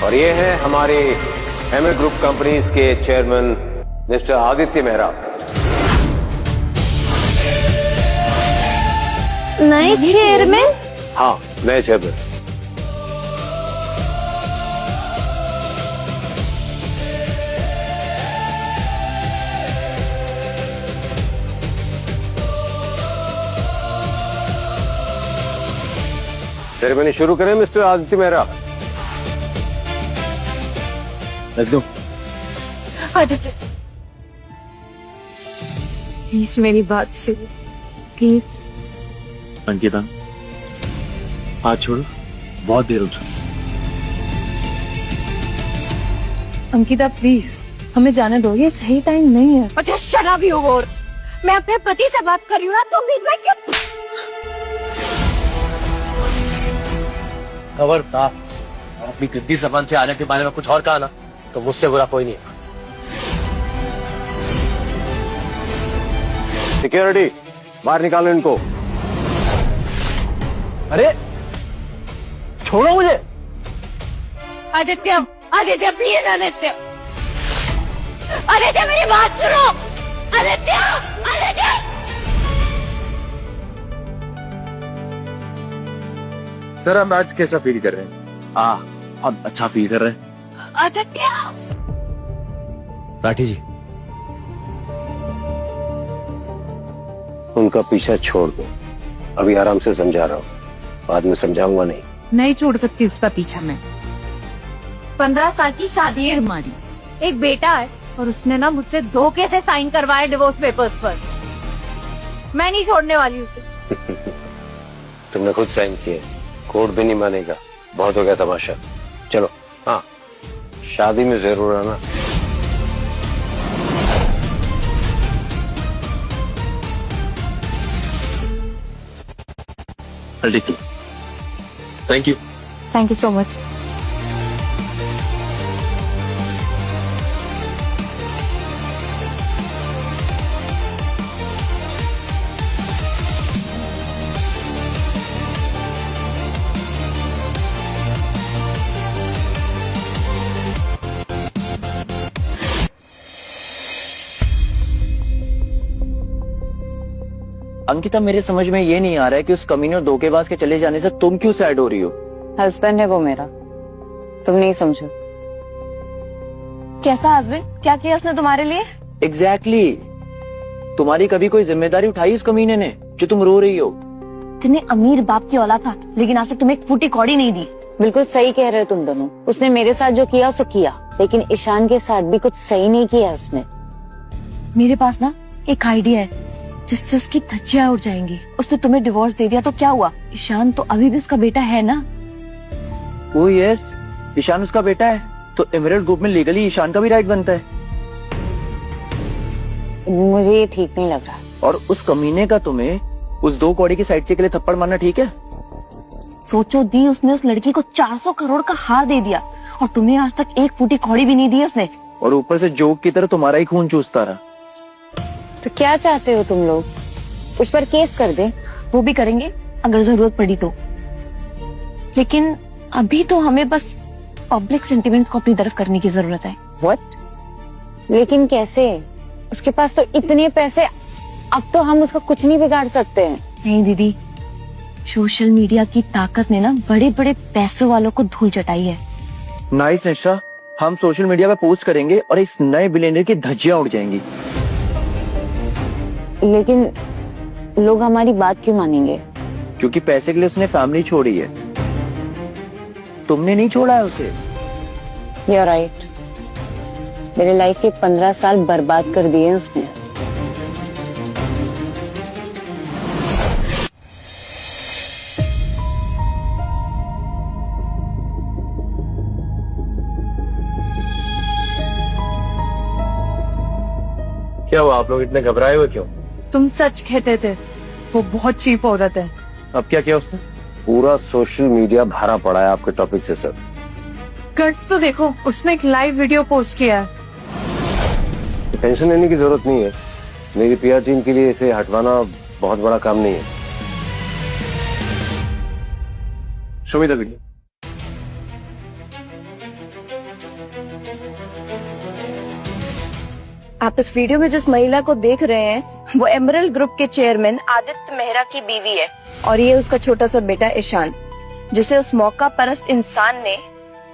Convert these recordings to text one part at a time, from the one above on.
और ये है हमारे एमए ग्रुप कंपनीज के चेयरमैन मिस्टर आदित्य मेहरा। नए चेयरमैन? हाँ, नए चेयरमैन। सेरेमनी शुरू करें mister Aditya Mehra. Let's go. Aditya, please मेरी बात सुनो, प्लीज। अंकिता, हाथ छोड़ो, बहुत देर हो चुकी। अंकिता प्लीज हमें जाने दो, ये सही टाइम नहीं है। मुझे शराबी हो और मैं अपने पति से बात कर रही हूँ ना, तुम बीच में क्यों? खबरदार अपनी गंदी जबान से आने के बारे में कुछ और कहा ना तो मुझसे बुरा कोई नहीं है। सिक्योरिटी, बाहर निकालो इनको। अरे छोड़ो मुझे। आदित्य, आदित्य प्लीज, आदित्य, आदित्य मेरी बात सुनो। आदित्य, आदित्य। सर हम आज कैसा फील कर रहे हैं? हम अच्छा फील कर रहे हैं। आदित्य। राठी जी, उनका पीछा छोड़ दो, अभी आराम से समझा रहा हूँ, बाद में समझाऊंगा नहीं। नहीं छोड़ सकती उसका पीछा मैं। 15 साल की शादी है हमारी, एक बेटा है और उसने ना मुझसे धोखे से साइन करवाए डिवोर्स पेपर्स पर। मैं नहीं छोड़ने वाली उसे। तुमने खुद साइन किए, कोर्ट भी नहीं मानेगा। बहुत हो गया तमाशा, चलो। हाँ, शादी में जरूर आना। Thank you. Thank you so much. Ankita, मेरे समझ में ये नहीं आ रहा है कि उस कमीने और धोखेबाज के चले जाने से तुम क्यों सैड हो रही हो? हस्बैंड है वो मेरा, तुम नहीं समझो। कैसा हस्बैंड? क्या किया उसने तुम्हारे लिए? एग्जैक्टली तुम्हारी कभी कोई जिम्मेदारी उठाई उस कमीने ने जो तुम रो रही हो? इतने अमीर बाप की औलाद था लेकिन आज तक तुम्हें एक फूटी कौड़ी नहीं दी। बिल्कुल सही कह रहे हो तुम दोनों। उसने मेरे साथ जो किया सो किया, लेकिन ईशान के साथ भी कुछ सही नहीं किया उसने। मेरे पास ना एक आइडिया है जिससे उसकी धज्जियां उड़ जाएंगी। उसने तुम्हें डिवोर्स दे दिया तो क्या हुआ? ईशान तो अभी भी उसका बेटा है ना। ओ यस, ईशान उसका बेटा है तो एमरेल्ड ग्रुप में लीगली ईशान का भी राइट बनता है। मुझे ये ठीक नहीं लग रहा। और उस कमीने का तुम्हें उस 2 कौड़ी की साइड के लिए थप्पड़ मारना ठीक है? सोचो दी, उसने उस लड़की को 400 करोड़ का हार दे दिया और तुम्हें आज तक एक फूटी कौड़ी भी नहीं दी उसने। और ऊपर से जोक की तरह तुम्हारा ही खून चूसता रहा। तो क्या चाहते हो तुम लोग? उस पर केस कर दे? वो भी करेंगे अगर जरूरत पड़ी तो, लेकिन अभी तो हमें बस पब्लिक सेंटिमेंट को अपनी तरफ करने की जरूरत है। व्हाट? लेकिन कैसे? उसके पास तो इतने पैसे, अब तो हम उसका कुछ नहीं बिगाड़ सकते हैं। नहीं दीदी, सोशल मीडिया की ताकत ने ना बड़े बड़े पैसों वालों को धूल चटाई है। नाइस निशा, हम सोशल मीडिया पे पोस्ट करेंगे और इस नए बिलियनर की धज्जियां उड़ जाएंगी। लेकिन लोग हमारी बात क्यों मानेंगे? क्योंकि पैसे के लिए उसने फैमिली छोड़ी है, तुमने नहीं छोड़ा है उसे। You're right. मेरे लाइफ के 15 साल बर्बाद कर दिए उसने। क्या हुआ, आप लोग इतने घबराए हुए क्यों? तुम सच कहते थे, वो बहुत चीप औरत है। अब क्या किया उसने? पूरा सोशल मीडिया भरा पड़ा है आपके टॉपिक से सर। गट्स तो देखो, उसने एक लाइव वीडियो पोस्ट किया है। टेंशन लेने की जरूरत नहीं है, मेरी पीआर टीम के लिए इसे हटवाना बहुत बड़ा काम नहीं है। Show me the video. आप इस वीडियो में जिस महिला को देख रहे हैं वो एमरल्ड ग्रुप के चेयरमैन आदित्य मेहरा की बीवी है और ये उसका छोटा सा बेटा ईशान, जिसे उस मौका परस्त इंसान ने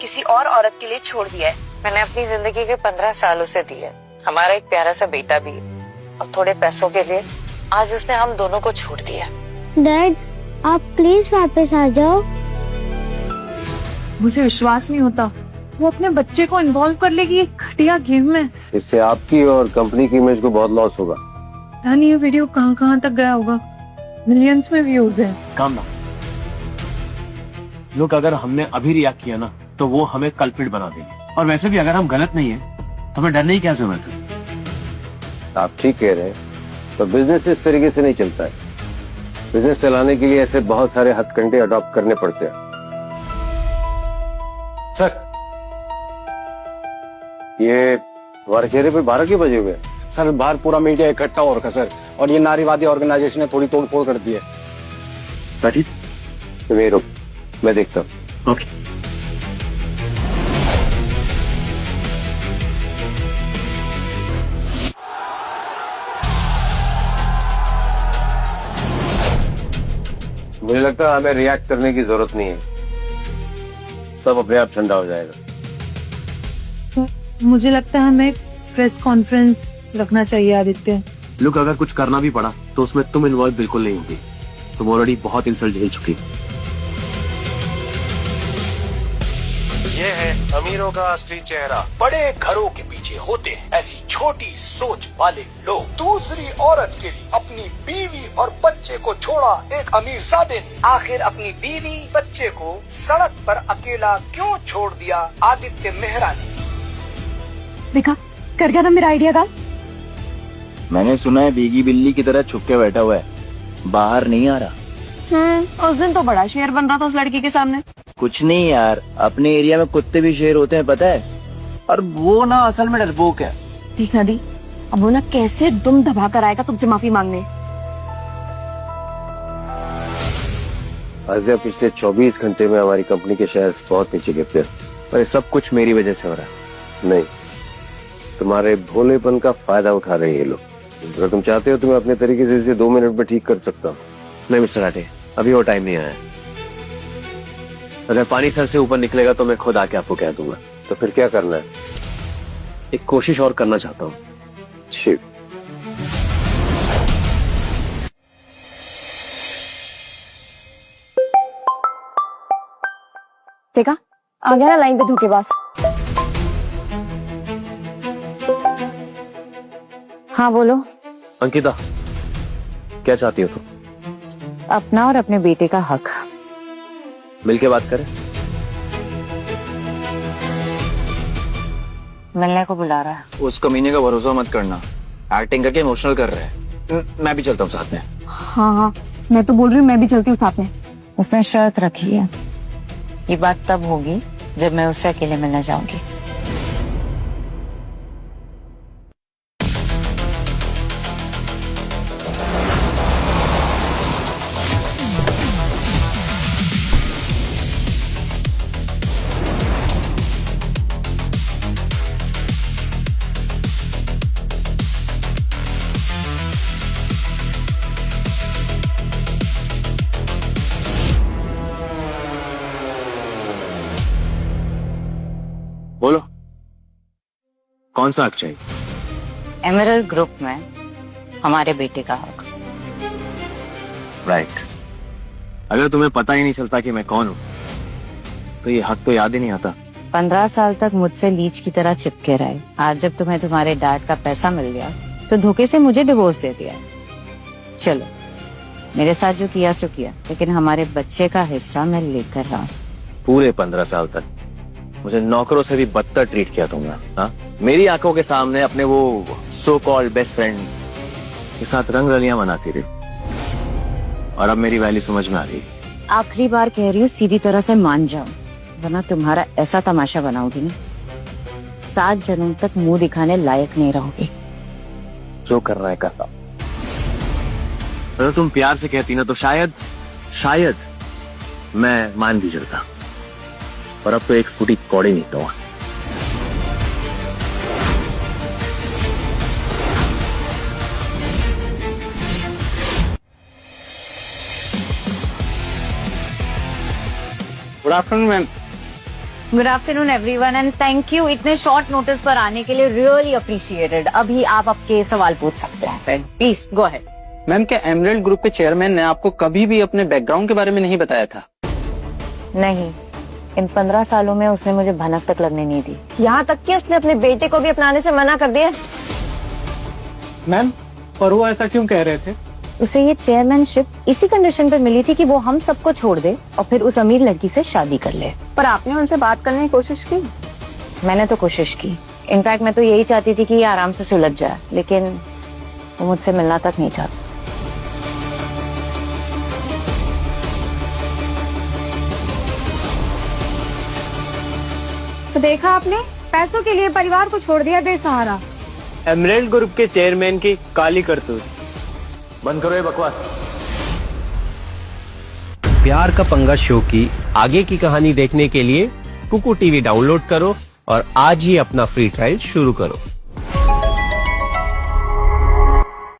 किसी और औरत के लिए छोड़ दिया है। मैंने अपनी जिंदगी के 15 साल उसे दिए। हमारा एक प्यारा सा बेटा भी है और थोड़े पैसों के लिए आज उसने हम दोनों को छोड़ दिया। डैड, आप प्लीज वापस आ जाओ। मुझे विश्वास नहीं होता वो अपने बच्चे को इन्वॉल्व कर लेगी एक घटिया गेम में। इससे आपकी और कंपनी की इमेज को बहुत लॉस होगा। यानी ये वीडियो कहाँ तक गया होगा, मिलियंस में व्यूज है। काम ना लोग, अगर हमने अभी रिएक्ट किया ना तो वो हमें कल्प्रिट बना देंगे। और वैसे भी अगर हम गलत नहीं है तो हमें डरने की क्या जरूरत है। आप ठीक कह रहे हैं, तो बिजनेस इस तरीके से नहीं चलता है। बिजनेस चलाने के लिए ऐसे बहुत सारे हथकंडे अडॉप्ट करने पड़ते हैं। सर ये हमारे चेहरे पे 12 क्यों बजे हुए हैं? सर बाहर पूरा मीडिया इकट्ठा हो रखा सर, और ये नारीवादी ऑर्गेनाइजेशन ने थोड़ी तोड़फोड़ कर दी है। राजीव, तुम यहीं रुक, मैं देखता हूँ। ओके। मुझे लगता है हमें रिएक्ट करने की जरूरत नहीं है, सब अपने आप ठंडा हो जाएगा। मुझे लगता है हमें प्रेस कॉन्फ्रेंस रखना चाहिए आदित्य। लुक, अगर कुछ करना भी पड़ा तो उसमें तुम इन्वॉल्व बिल्कुल नहीं होगी। तुम ऑलरेडी बहुत इंसल्ट झेल चुकी। ये है अमीरों का असली चेहरा। बड़े घरों के पीछे होते हैं ऐसी छोटी सोच वाले लोग। दूसरी औरत के लिए अपनी बीवी और बच्चे को छोड़ा एक अमीरजादे ने आखिर अपनी बीवी बच्चे को सड़क पर अकेला क्यों छोड़ दिया आदित्य मेहरा ने। देखा, कर गया ना मेरा आइडिया का। मैंने सुना है भीगी बिल्ली की तरह छुप के बैठा हुआ है, बाहर नहीं आ रहा। उस दिन तो बड़ा शेर बन रहा था उस लड़की के सामने। कुछ नहीं यार, अपने एरिया में कुत्ते भी शेर होते हैं पता है, और वो ना असल में डरपोक है। देखना दी, अब वो ना कैसे दुम दबा कर आएगा तुमसे माफी मांगने। आज पिछले 24 घंटे में हमारी कंपनी के शेयर्स बहुत नीचे गिरते हैं। और ये सब कुछ मेरी वजह से हो रहा है। नहीं, तुम्हारे भोलेपन का फायदा उठा रहे हैं ये लोग। अगर तुम चाहते हो तो मैं अपने तरीके से इसे 2 मिनट में ठीक कर सकता हूँ। नहीं मिस्टर राठे, अभी वो टाइम नहीं आया। अगर पानी सर से ऊपर निकलेगा तो मैं खुद आके आपको कह दूंगा। तो फिर क्या करना है? एक कोशिश और करना चाहता हूँ। शिव, देखा, आ गया ना लाइन पे धोखेबाज। हाँ बोलो। अंकिता, क्या चाहती हो तुम? अपना और अपने बेटे का हक। मिलके बात करें। मिलने को बुला रहा है। उस कमीने का भरोसा मत करना, एक्टिंग करके इमोशनल कर रहा है। मैं भी चलता हूँ साथ में। हाँ, मैं तो बोल रही हूँ, मैं भी चलती हूँ साथ में। उसने शर्त रखी है, ये बात तब होगी जब मैं उससे अकेले मिलने जाऊंगी। बोलो, कौन सा हक चाहिए? एमरल्ड ग्रुप में हमारे बेटे का हक। राइट। अगर तुम्हें पता ही नहीं चलता कि मैं कौन हूँ तो ये हक तो याद ही नहीं आता। 15 साल तक मुझसे लीच की तरह चिपके रहे। आज जब तुम्हें तुम्हारे डैड का पैसा मिल गया तो धोखे से मुझे डिवोर्स दे दिया। चलो, मेरे साथ जो किया सो किया, लेकिन हमारे बच्चे का हिस्सा मैं लेकर रहा। पूरे 15 साल तक मुझे नौकरों से भी बदतर ट्रीट किया तुमने। हाँ, मेरी आंखों के सामने अपने वो सो कॉल्ड बेस्ट फ्रेंड के साथ रंग रलियां मनाती रही, और अब मेरी वैल्यू समझ में आ रही। आखिरी बार कह रही हूँ, सीधी तरह से मान जाओ, वरना तुम्हारा ऐसा तमाशा बनाऊंगी ना, 7 जन्म तक मुंह दिखाने लायक नहीं रहोगे। जो कर रहा है कर रहा। अगर तुम प्यार से कहती ना तो शायद मैं मान भी चलता, पर अब तो एक फुटी कौड़ी नहीं तो। Afternoon ma'am. Good afternoon everyone and thank you इतने शॉर्ट नोटिस पर आने के लिए, रियली अप्रिशिएटेड। अभी आप आपके सवाल पूछ सकते हैं, प्लीज गो अहेड। मैम, क्या एमरल्ड ग्रुप के चेयरमैन ने आपको कभी भी अपने बैकग्राउंड के बारे में नहीं बताया था? नहीं, इन 15 सालों में उसने मुझे भनक तक लगने नहीं दी। यहाँ तक कि उसने अपने बेटे को भी अपनाने से मना कर दिया। मैम, पर वो ऐसा क्यों कह रहे थे? उसे ये चेयरमैनशिप इसी कंडीशन पर मिली थी कि वो हम सबको छोड़ दे और फिर उस अमीर लड़की से शादी कर ले। पर आपने उनसे बात करने की कोशिश की? मैंने तो कोशिश की, इनफैक्ट मैं तो यही चाहती थी कि ये आराम से सुलझ जाए, लेकिन वो मुझसे मिलना तक नहीं चाहता। तो देखा आपने, पैसों के लिए परिवार को छोड़ दिया बेसहारा। एमरल्ड ग्रुप के चेयरमैन की काली करतूत। बंद करो ये बकवास। प्यार का पंगा शो की आगे की कहानी देखने के लिए कुकू टीवी डाउनलोड करो और आज ही अपना फ्री ट्रायल शुरू करो।